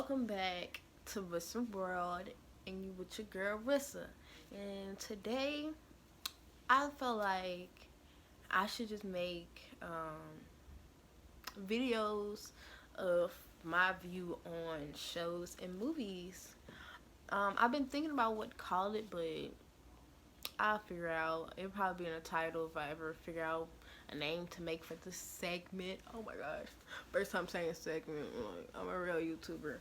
welcome back to Rissa World, and you with your girl Rissa. And today, I felt like I should just make videos of my view on shows and movies. I've been thinking about what to call it, but I'll figure out. It'll probably be in the title if I ever figure out a name to make for this segment. Oh my gosh, first time saying segment. Like, I'm a real YouTuber.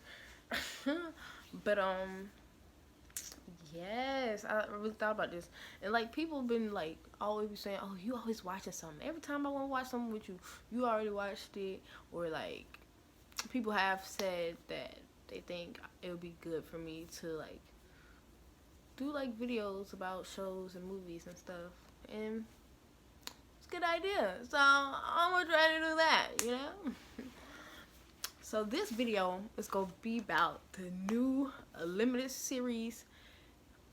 but yes, I really thought about this, and like people have been like always be saying, "Oh, you always watching something." Every time I want to watch something with you, you already watched it, or like people have said that they think it would be good for me to like do like videos about shows and movies and stuff, and it's a good idea. So I'm gonna try to do that, you know. So this video is gonna be about the new limited series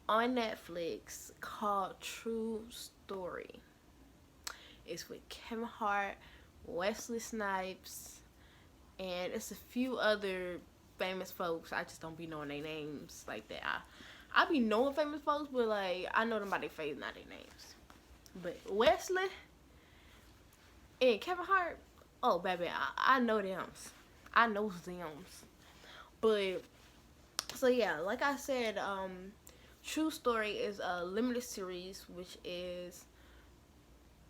on Netflix called True Story. It's with Kevin Hart, Wesley Snipes, and it's a few other famous folks. I just don't be knowing their names like that. I be knowing famous folks, but like I know them by their face, not their names. But Wesley and Kevin Hart, oh baby, I know them. I know them. But so yeah, like I said, True Story is a limited series, which is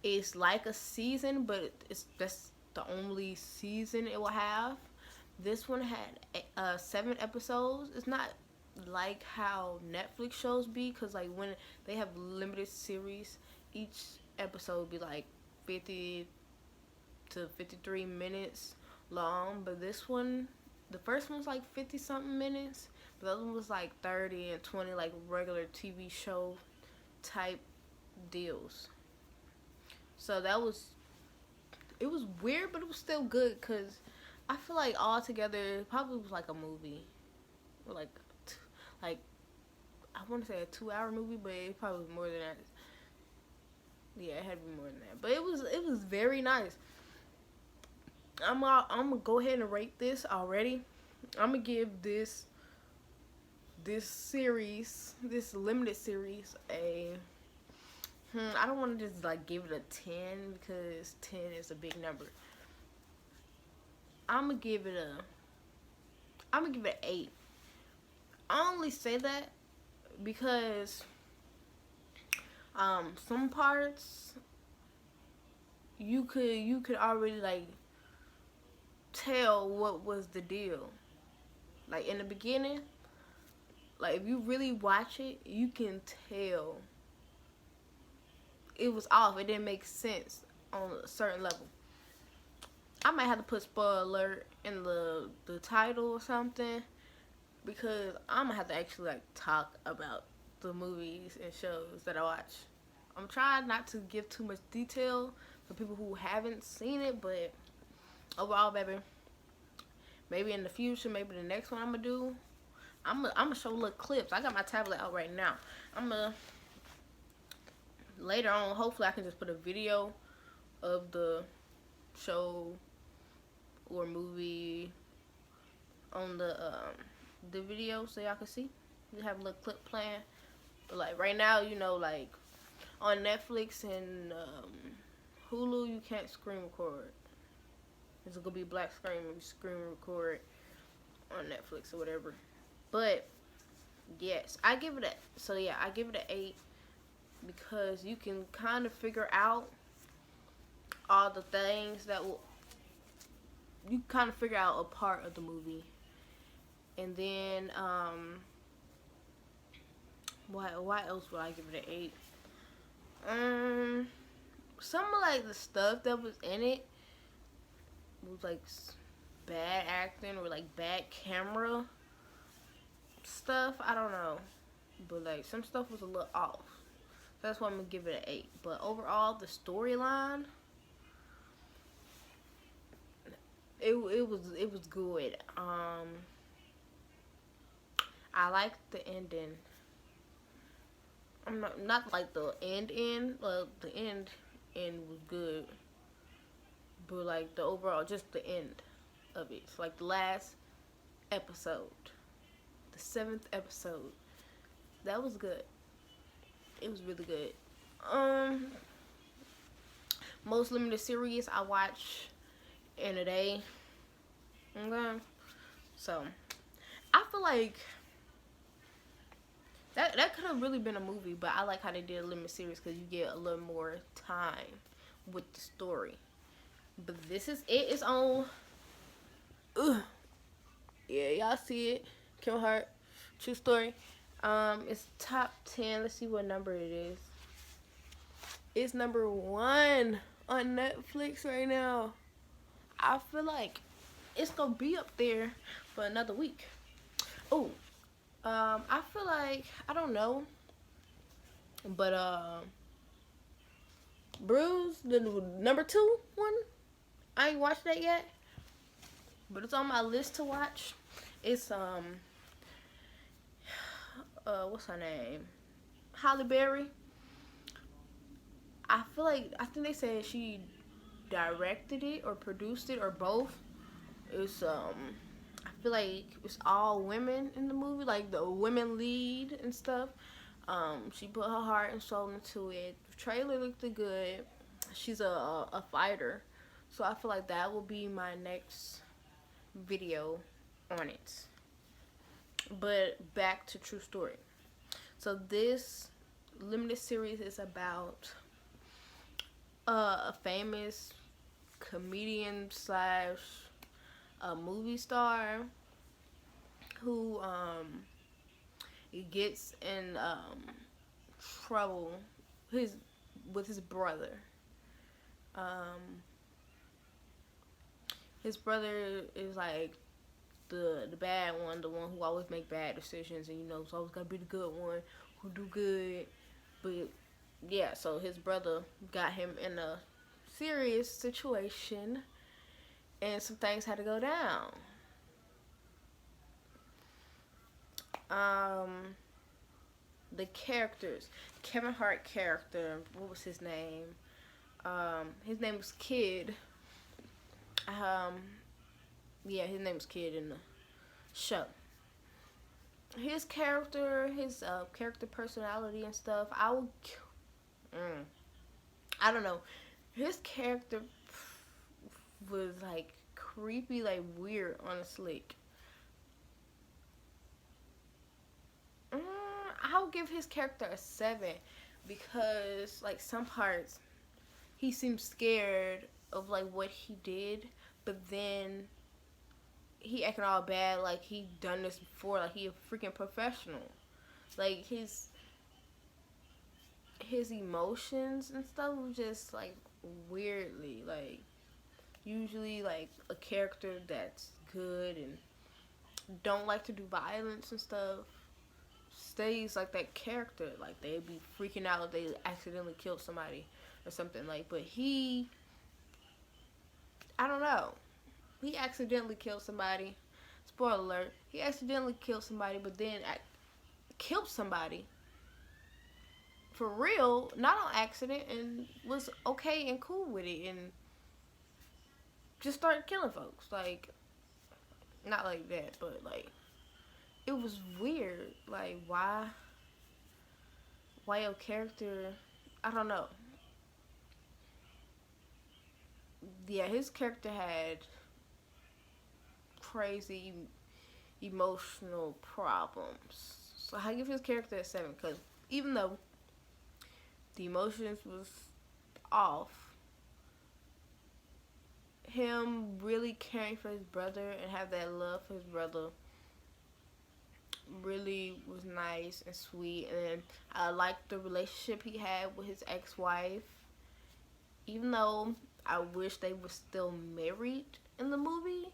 it's like a season, but it's that's the only season it will have. This one had 7 episodes. It's not like how Netflix shows be, cause like when they have limited series, each episode would be like 50 to 53 minutes long. But this one, the first one's like 50 something minutes. But the other one was like 30 and 20, like regular TV show type deals. So it was weird, but it was still good because I feel like all together it probably was like a movie, or like I want to say a 2 hour movie, but it probably was more than that. Yeah, it had to be more than that. But it was very nice. I'm gonna go ahead and rate this already. I'm gonna give this limited series a I don't want to just like give it a 10 because 10 is a big number. I'm gonna give it a I'm gonna give it an 8. I only say that because some parts you could already like tell what was the deal. Like in the beginning, like if you really watch it, you can tell it was off. It didn't make sense on a certain level. I might have to put spoiler alert in the title or something because I'm gonna have to actually like talk about the movies and shows that I watch. I'm trying not to give too much detail for people who haven't seen it, but overall, baby, maybe in the future, maybe the next one I'm gonna do, I'm gonna show little clips. I got my tablet out right now. I'm gonna later on, hopefully, I can just put a video of the show or movie on the video so y'all can see. We have a little clip playing. But like right now, like on Netflix and Hulu, you can't screen record. It's gonna be black screen when you screen record on Netflix or whatever. But yes, I give it I give it an 8 because you can kind of figure out all the things that will you kind of figure out a part of the movie. And then why else would I give it an 8? Some of like the stuff that was in it was like bad acting or like bad camera stuff. I don't know, but like some stuff was a little off. That's why I'm gonna give it an 8. But overall, the storyline, it was good. I liked the ending. I'm not like the end. The end was good, but like the overall, just the end of it. So like the last episode. The 7th episode. That was good. It was really good. Most limited series I watch in a day. Okay. So I feel like that could have really been a movie, but I like how they did a limited series because you get a little more time with the story. But this is it. It's on. Ugh. Yeah, y'all see it. Kevin Hart, true story. It's top 10. Let's see what number it is. It's number 1 on Netflix right now. I feel like it's gonna be up there for another week. Oh, I feel like I don't know, but Bruise, the number 2 one. I ain't watched that yet, but it's on my list to watch. It's what's her name? Halle Berry. I think they said she directed it or produced it or both. It's I feel like it's all women in the movie, like the women lead and stuff. She put her heart and soul into it. The trailer looked good. She's a fighter, so I feel like that will be my next video on it. But back to true story. So this limited series is about a famous comedian slash a movie star who gets in trouble with his brother. His brother is like the bad one, the one who always make bad decisions, and it's always gotta be the good one who do good. But yeah, so his brother got him in a serious situation, and some things had to go down. The characters, Kevin Hart character, what was his name? His name was Kid. Yeah, his name was Kid in the show. His character, his character personality and stuff, I don't know. His character was like creepy, like weird, honestly. I'll give his character a 7 because like some parts he seemed scared of like what he did, but then he acting all bad like he done this before, like he a freaking professional. Like his emotions and stuff was just like weirdly, like usually like a character that's good and don't like to do violence and stuff stays like that character, like they'd be freaking out if they accidentally killed somebody or something, like, but I don't know, he accidentally killed somebody. Spoiler alert, he accidentally killed somebody, but then killed somebody for real, not on accident, and was okay and cool with it and just started killing folks. Like, not like that, but like it was weird. Like, why your character, I don't know. Yeah, his character had crazy emotional problems. So I give his character a 7 because even though the emotions was off, him really caring for his brother and have that love for his brother really was nice and sweet. And I liked the relationship he had with his ex-wife, even though I wish they were still married in the movie,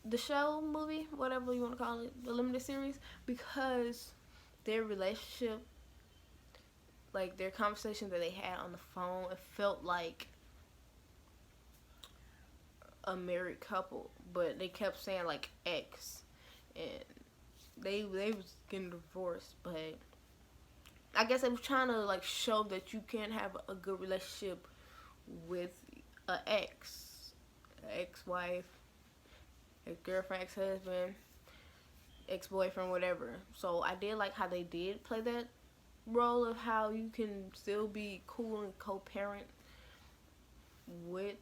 the show, movie, whatever you want to call it, the limited series, because their relationship, like their conversation that they had on the phone, it felt like a married couple, but they kept saying like ex, and they was getting divorced. But I guess they was trying to like show that you can have a good relationship with an ex-wife, a girlfriend, ex-husband, ex-boyfriend, whatever. So I did like how they did play that role of how you can still be cool and co-parent with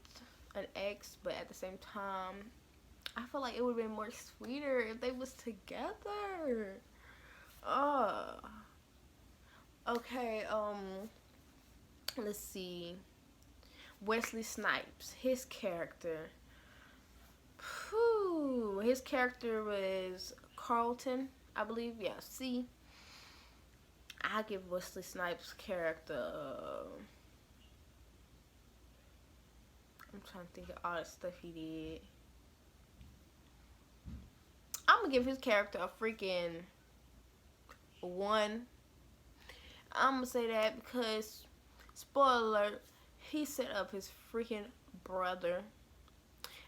an ex, but at the same time, I feel like it would have been more sweeter if they was together. Uh okay, let's see. Wesley Snipes, his character. Whew, his character was Carlton, I believe. Yeah, see. I give Wesley Snipes' character. I'm trying to think of all the stuff he did. I'm gonna give his character a freaking 1. I'm gonna say that because, spoiler alert, he set up his freaking brother.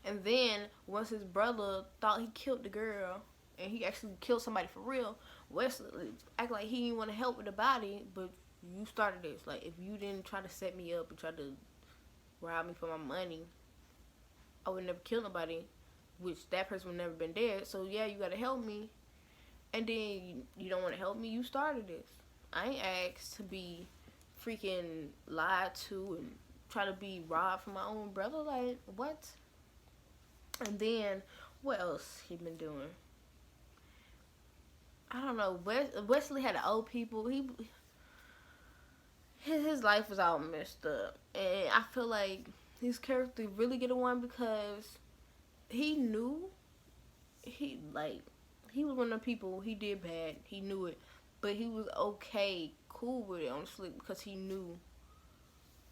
And then, once his brother thought he killed the girl, and he actually killed somebody for real, Wesley act like he didn't want to help with the body, but you started this. Like, if you didn't try to set me up and try to rob me for my money, I would never kill nobody, which that person would never been dead. So, yeah, you gotta help me. And then you don't want to help me, you started this. I ain't asked to be freaking lied to and try to be robbed from my own brother. Like, what? And then, what else he been doing? I don't know. Wesley had the old people. His life was all messed up, and I feel like his character really get a 1 because he knew he was one of the people. He did bad. He knew it, but he was okay, cool with it, honestly, because he knew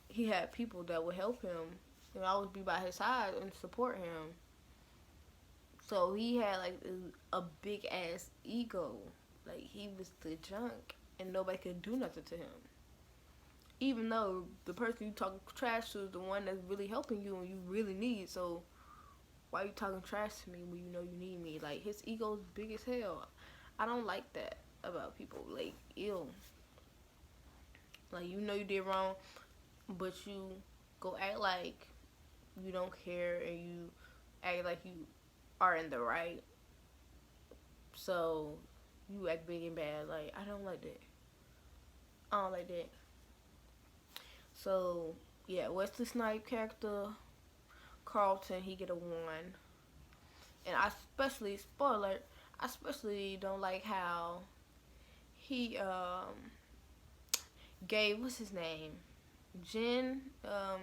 he had people that would help him and always be by his side and support him. So he had like a big ass ego. Like he was the junk and nobody could do nothing to him. Even though the person you talking trash to is the one that's really helping you and you really need. So why are you talking trash to me when you know you need me? Like his ego's big as hell. I don't like that about people. Like, ew. Like you know you did wrong, but you go act like you don't care and you act like you are in the right. So you act big and bad. Like I don't like that. I don't like that. So yeah, Wesley Snipes character Carlton, he get a 1. And I especially, spoiler, I especially don't like how he gave, what's his name, Jen, I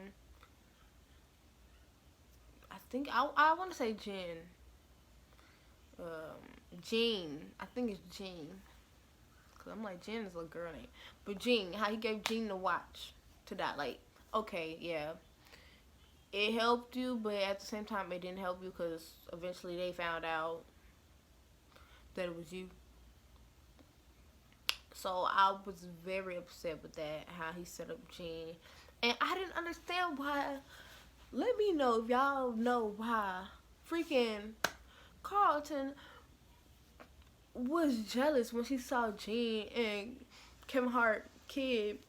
think I want to say Jen, Jean, I think it's Jean, cause I'm like Jen is a girl name, but Jean, how he gave Jean the watch to die. Like, okay, yeah, it helped you, but at the same time it didn't help you because eventually they found out that it was you. So I was very upset with that, how he set up Jean. And I didn't understand why. Let me know if y'all know why freaking Carlton was jealous when she saw Jean and Kevin Hart kid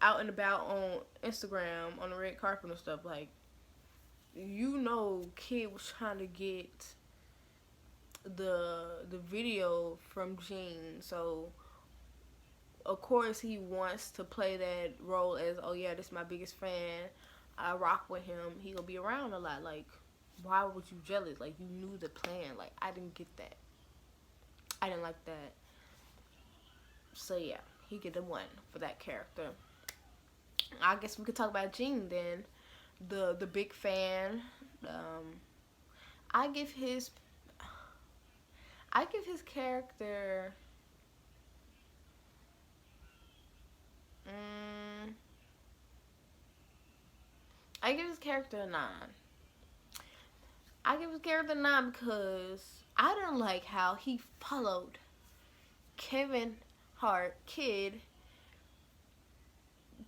out and about on Instagram on the red carpet and stuff. Like, you know, kid was trying to get the video from Jean, so of course he wants to play that role as, oh yeah, this is my biggest fan, I rock with him, he gonna be around a lot. Like, why was you jealous? Like, you knew the plan. Like, I didn't get that. I didn't like that. So yeah, he get a 1 for that character. I guess we could talk about Jean then. The big fan. I give his character I give his character a 9. I give his character a 9 because I didn't like how he followed Kevin Hart kid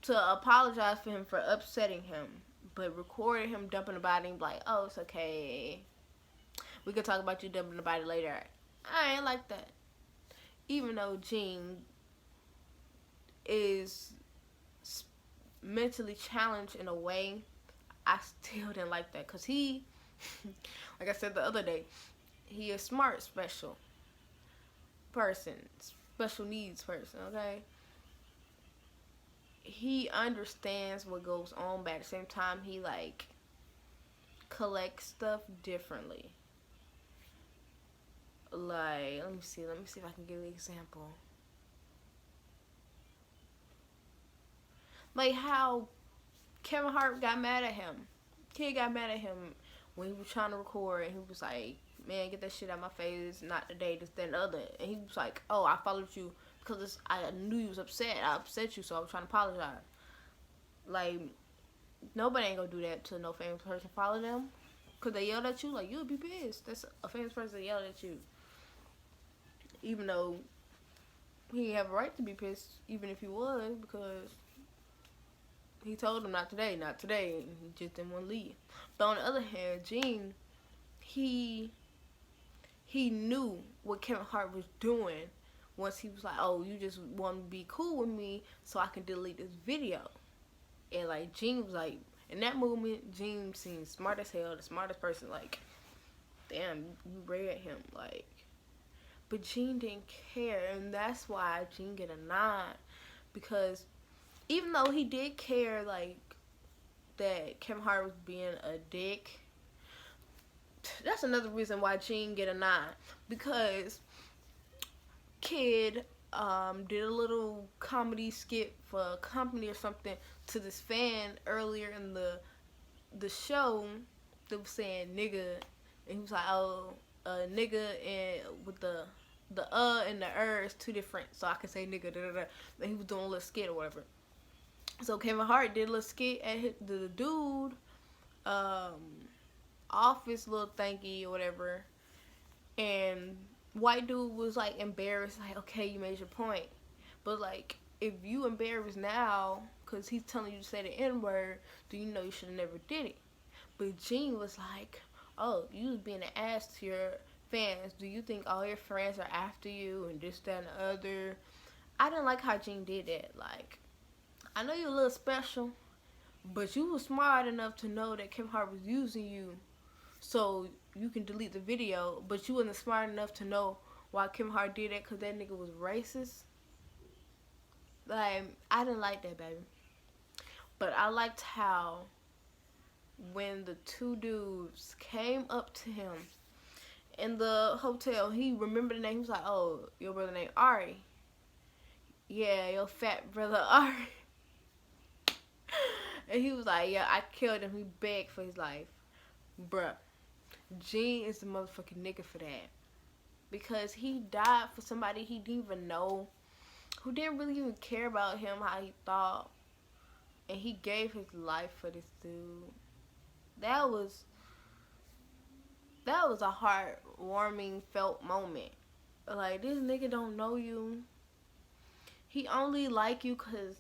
to apologize for him for upsetting him, but recorded him dumping the body and be like, oh, it's okay, we could talk about you dumping the body later. I ain't like that. Even though Jean is mentally challenged in a way, I still didn't like that, because he, like I said the other day, he is smart special. person, special needs person, okay? He understands what goes on, but at the same time, he like collects stuff differently. Like, let me see if I can give you an example. Like how Kevin Hart got mad at him. Kid got mad at him when he was trying to record, and he was like, "Man, get that shit out of my face! Not today, this, that, and the other." And he was like, "Oh, I followed you because I knew you was upset. I upset you, so I was trying to apologize." Like, nobody ain't gonna do that to no famous person. Follow them, cause they yelled at you. Like, you'll be pissed. That's a famous person that yelled at you, even though he have a right to be pissed, even if he was, because he told him not today, not today, and he just didn't want to leave. But on the other hand, Gene, he knew what Kevin Hart was doing once he was like, "Oh, you just want to be cool with me so I can delete this video." And like Gene was like, in that moment, Gene seemed smart as hell, the smartest person. Like, damn, you read him, like. But Gene didn't care, and that's why Gene get a 9, because even though he did care, like, that Kevin Hart was being a dick, that's another reason why Gene get a 9, because Kid did a little comedy skit for a company or something to this fan earlier in the show that was saying nigga, and he was like, "Oh, nigga," and with the and the is two different, so I can say nigga, da da da. And he was doing a little skit or whatever. So Kevin Hart did a little skit at the dude office little thanky or whatever, and white dude was like embarrassed, like, "Okay, you made your point, but like if you embarrassed now because he's telling you to say the N-word, do you know you should have never did it?" But Gene was like, "Oh, you was being an ass to your fans. Do you think all your friends are after you and this, that, and the other?" I didn't like how Gene did that. Like, I know you're a little special, but you were smart enough to know that Kevin Hart was using you so you can delete the video, but you wasn't smart enough to know why Kevin Hart did that, because that nigga was racist. Like, I didn't like that, baby. But I liked how when the two dudes came up to him in the hotel, he remembered the name. He was like, "Oh, your brother named Ari." "Yeah, your fat brother Ari." And he was like, "Yeah, I killed him." He begged for his life. Bruh, Gene is the motherfucking nigga for that. Because he died for somebody he didn't even know, who didn't really even care about him how he thought. And he gave his life for this dude. That was a heartwarming felt moment. Like, this nigga don't know you. He only like you because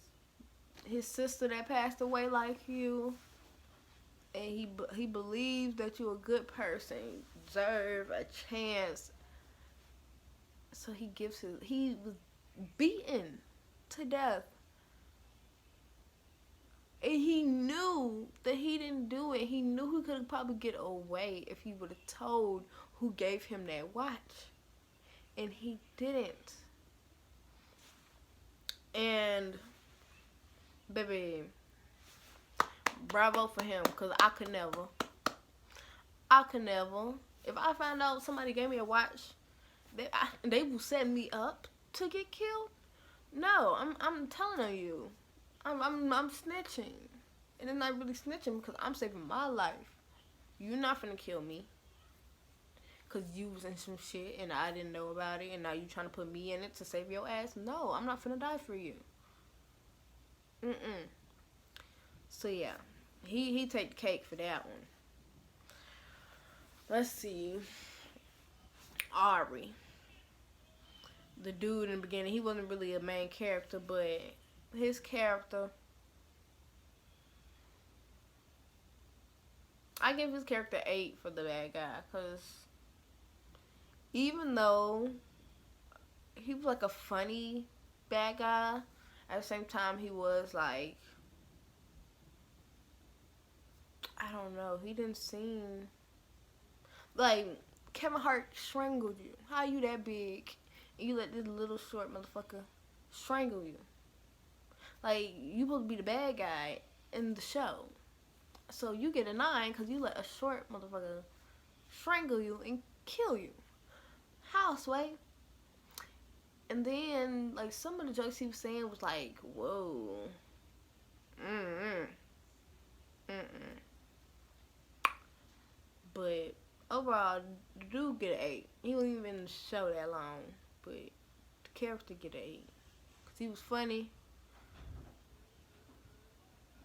his sister that passed away like you. And he believes that you're a good person. You deserve a chance. So he was beaten to death. And he knew that he didn't do it. He knew he could probably get away if he would have told who gave him that watch. And he didn't. And, baby, bravo for him, because I could never. If I find out somebody gave me a watch, they will set me up to get killed. No, I'm telling on you. I'm snitching. And it's not really snitching because I'm saving my life. You're not finna kill me because you was in some shit and I didn't know about it, and now you trying to put me in it to save your ass. No, I'm not finna die for you. So yeah, he take the cake for that one. Let's see. Ari, the dude in the beginning, he wasn't really a main character, but his character, I give his character 8 for the bad guy, because even though he was like a funny bad guy, at the same time he was like, I don't know, he didn't seem like Kevin Hart strangled you. How you that big You let this little short motherfucker strangle you. Like, you supposed to be the bad guy in the show. So you get a 9 because you let a short motherfucker strangle you and kill you. How, Sway? And then, like, some of the jokes he was saying was like, whoa. Mm-mm. But overall, the dude get an 8. He wasn't even in the show that long. But the character get an 8. Because he was funny.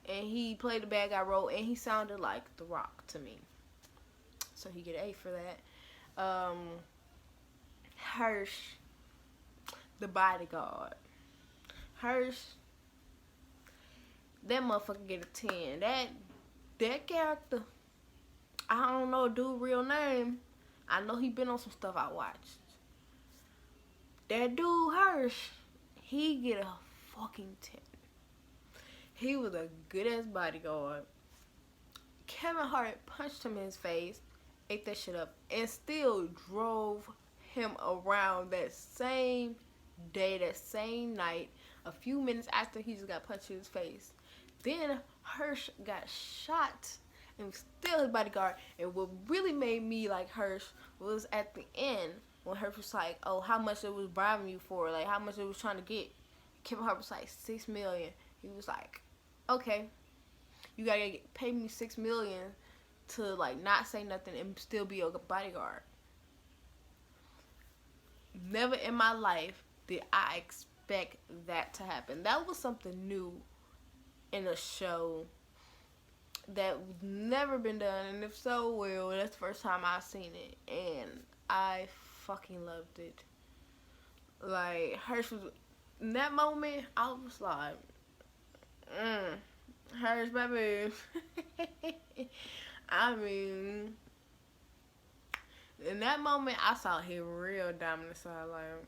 And he played the bad guy role. And he sounded like The Rock to me. So he get an 8 for that. Hirsch, the bodyguard. Hirsch, that motherfucker get a 10. That character, I don't know dude real name. I know he been on some stuff I watched. That dude Hirsch, he get a fucking 10. He was a good ass bodyguard. Kevin Hart punched him in his face, ate that shit up, and still drove him around that same day, that same night, a few minutes after he just got punched in his face. Then Hirsch got shot and was still his bodyguard. And what really made me like Hirsch was at the end when Hirsch was like, oh, how much it was bribing you for, like how much it was trying to get. Kevin Hart was like, $6 million. He was like, okay, you gotta pay me $6 million to like not say nothing and still be a bodyguard. Never in my life did I expect that to happen. That was something new in a show that never been done, and if so, well, that's the first time I've seen it, and I fucking loved it. Like, Hirsch was, in that moment, I was like, Hirsch, baby. I mean, in that moment, I saw his real dominant side, like,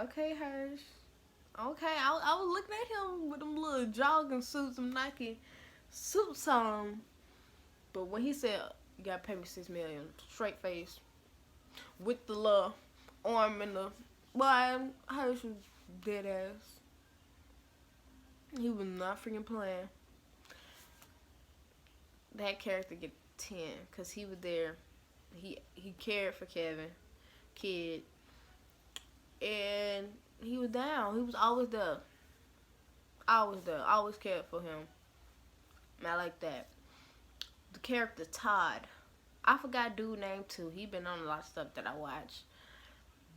okay, Hirsch. Okay, I was looking at him with them little jogging suits, them Nike suits on. But when he said, you gotta pay me $6 million, straight face, with the little arm and the, boy, Hirsch was dead ass. He was not freaking playing. That character get 10, because he was there. He cared for Kevin, kid. And he was down. He was always there. Always there. Always cared for him. And I like that. The character Todd. I forgot dude name too. He been on a lot of stuff that I watched.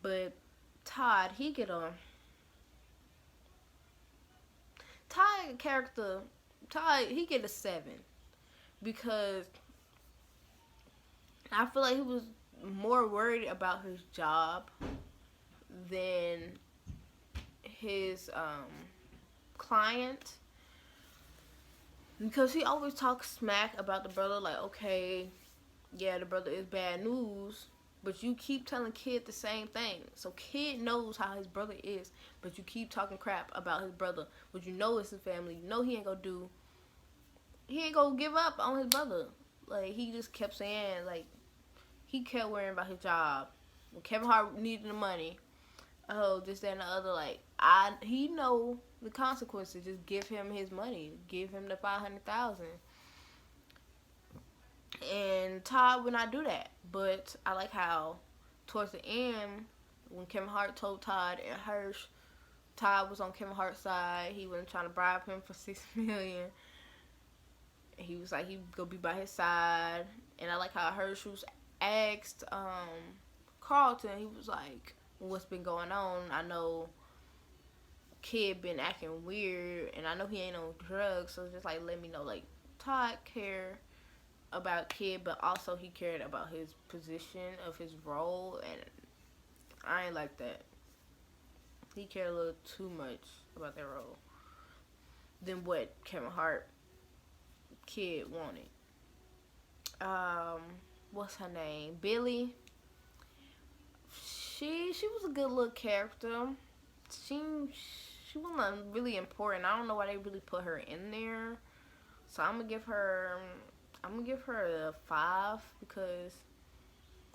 But Todd, he get on. Todd character, Todd, he get a 7. Because I feel like he was more worried about his job than his client, because he always talks smack about the brother, like, okay, yeah, the brother is bad news, but you keep telling Kid the same thing. So Kid knows how his brother is, but you keep talking crap about his brother, but you know it's his family. You know he ain't gonna give up on his brother. Like, he just kept saying, like, he kept worrying about his job. When Kevin Hart needed the money, oh, this, that, and the other, like, he know the consequences. Just give him his money. Give him the $500,000. And Todd would not do that. But I like how towards the end, when Kevin Hart told Todd and Hirsch, Todd was on Kevin Hart's side. He wasn't trying to bribe him for $6 million. He was like, he'd go be by his side. And I like how Hirsch was asked Carlton. He was like, what's been going on? I know Kid been acting weird, and I know he ain't on drugs, so just like, let me know. Like, Todd cared about Kid, but also he cared about his position of his role, and I ain't like that. He cared a little too much about that role than what Kevin Hart Kid wanted. What's her name? Billy. She was a good little character. She wasn't really important. I don't know why they really put her in there. So I'm gonna give her a 5 because,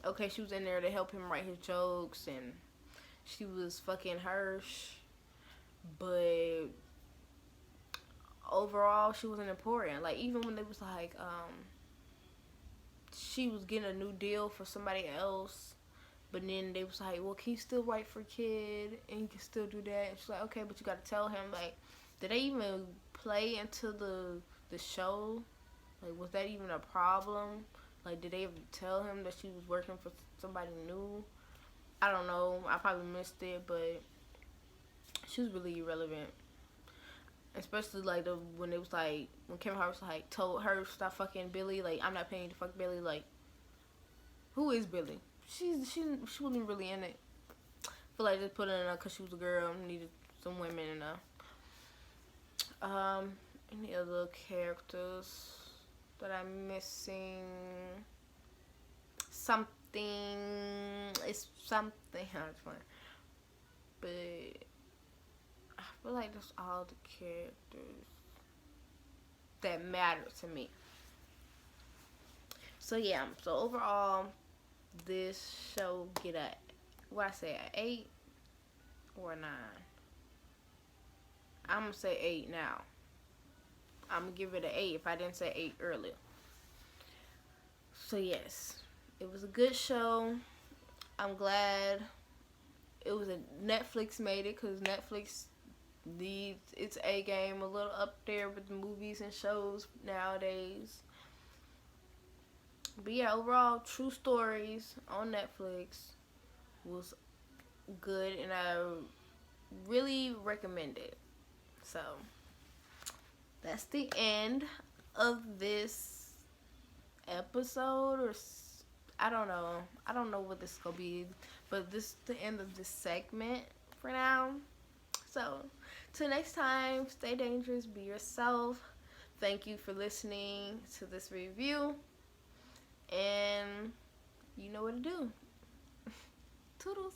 okay, she was in there to help him write his jokes, and she was fucking Hirsch, but overall she wasn't important. Like even when it was like she was getting a new deal for somebody else, but then they was like, well, can you still write for Kid and you can still do that? And she's like, okay, but you gotta tell him. Like, did they even play into the show? Like, was that even a problem? Like, did they ever tell him that she was working for somebody new? I don't know. I probably missed it, but she was really irrelevant. Especially like when it was like when Kevin Hart was like told her stop fucking Billy. Like, I'm not paying you to fuck Billy. Like, who is Billy? She wasn't really in it. I feel like just put her in because she was a girl and needed some women in her. Any other characters that I'm missing? Something. It's something. It's fun. But I feel like that's all the characters that matter to me. So yeah. So overall, this show get a what I say an 8 or a 9. I'm gonna say 8 now. I'm gonna give it an 8 if I didn't say 8 earlier. So yes, it was a good show. I'm glad it was a Netflix made it because Netflix needs its A game a little up there with the movies and shows nowadays. But yeah, overall, True Stories on Netflix was good and I really recommend it. So that's the end of this episode, or I don't know. I don't know what this is gonna be, but this is the end of this segment for now. So till next time, stay dangerous, be yourself. Thank you for listening to this review, and you know what to do. Toodles.